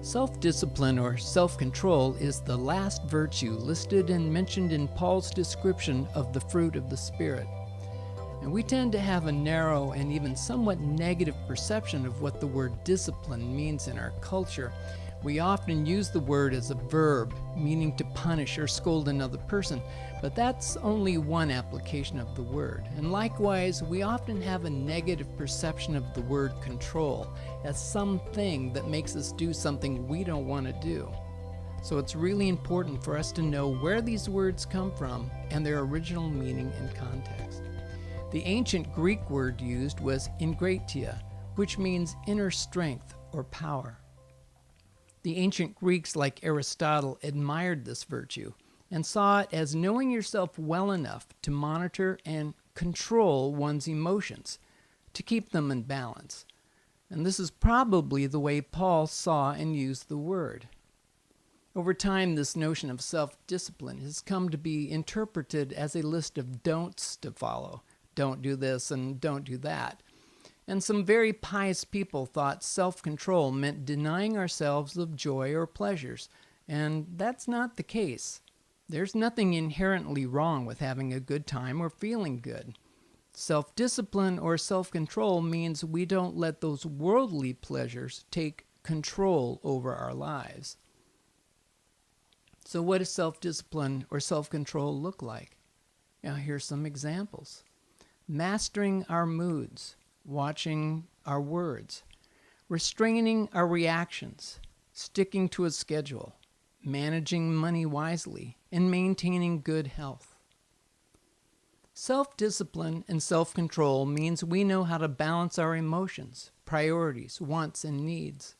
Self-discipline or self-control is the last virtue listed and mentioned in Paul's description of the fruit of the Spirit. And we tend to have a narrow and even somewhat negative perception of what the word discipline means in our culture. We often use the word as a verb, meaning to punish or scold another person, but that's only one application of the word. And likewise, we often have a negative perception of the word control as something that makes us do something we don't want to do. So it's really important for us to know where these words come from and their original meaning and context. The ancient Greek word used was ingratia, which means inner strength or power. The ancient Greeks, like Aristotle, admired this virtue and saw it as knowing yourself well enough to monitor and control one's emotions, to keep them in balance. And this is probably the way Paul saw and used the word. Over time, this notion of self-discipline has come to be interpreted as a list of don'ts to follow. Don't do this and don't do that. And some very pious people thought self-control meant denying ourselves of joy or pleasures, and that's not the case. There's nothing inherently wrong with having a good time or feeling good. Self-discipline or self-control means we don't let those worldly pleasures take control over our lives. So what does self-discipline or self-control look like? Now here's some examples. Mastering our moods, watching our words, restraining our reactions, sticking to a schedule, managing money wisely, and maintaining good health. Self-discipline and self-control means we know how to balance our emotions, priorities, wants, and needs.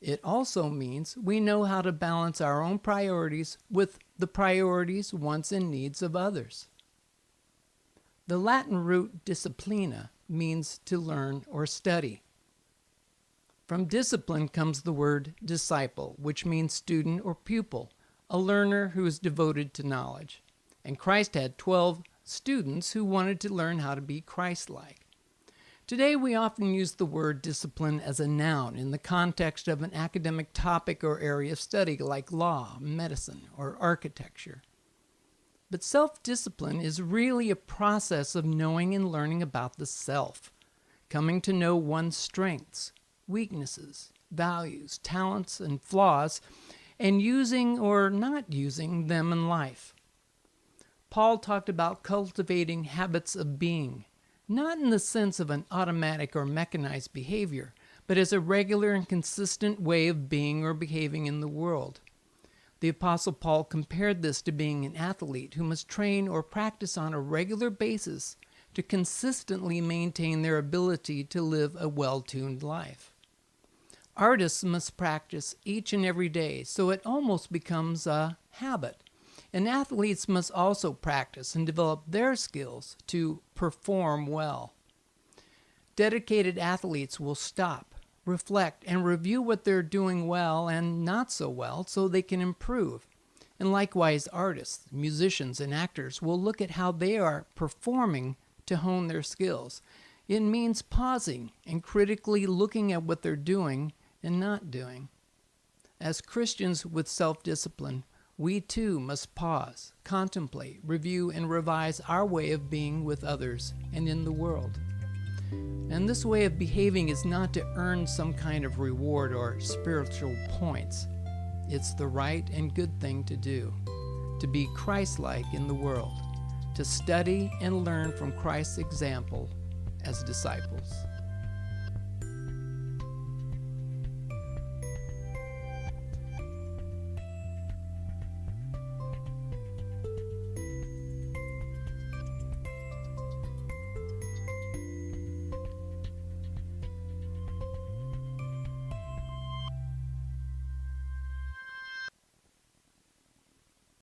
It also means we know how to balance our own priorities with the priorities, wants, and needs of others. The Latin root disciplina means to learn or study. From discipline comes the word disciple, which means student or pupil, a learner who is devoted to knowledge. And Christ had 12 students who wanted to learn how to be Christ-like. Today, we often use the word discipline as a noun in the context of an academic topic or area of study like law, medicine, or architecture. But self-discipline is really a process of knowing and learning about the self, coming to know one's strengths, weaknesses, values, talents, and flaws, and using or not using them in life. Paul talked about cultivating habits of being, not in the sense of an automatic or mechanized behavior, but as a regular and consistent way of being or behaving in the world. The Apostle Paul compared this to being an athlete who must train or practice on a regular basis to consistently maintain their ability to live a well-tuned life. Artists must practice each and every day, so it almost becomes a habit. And athletes must also practice and develop their skills to perform well. Dedicated athletes will stop, reflect, and review what they're doing well and not so well so they can improve. And likewise, artists, musicians, and actors will look at how they are performing to hone their skills. It means pausing and critically looking at what they're doing and not doing. As Christians with self-discipline, we too must pause, contemplate, review, and revise our way of being with others and in the world. And this way of behaving is not to earn some kind of reward or spiritual points. It's the right and good thing to do, to be Christ-like in the world, to study and learn from Christ's example as disciples.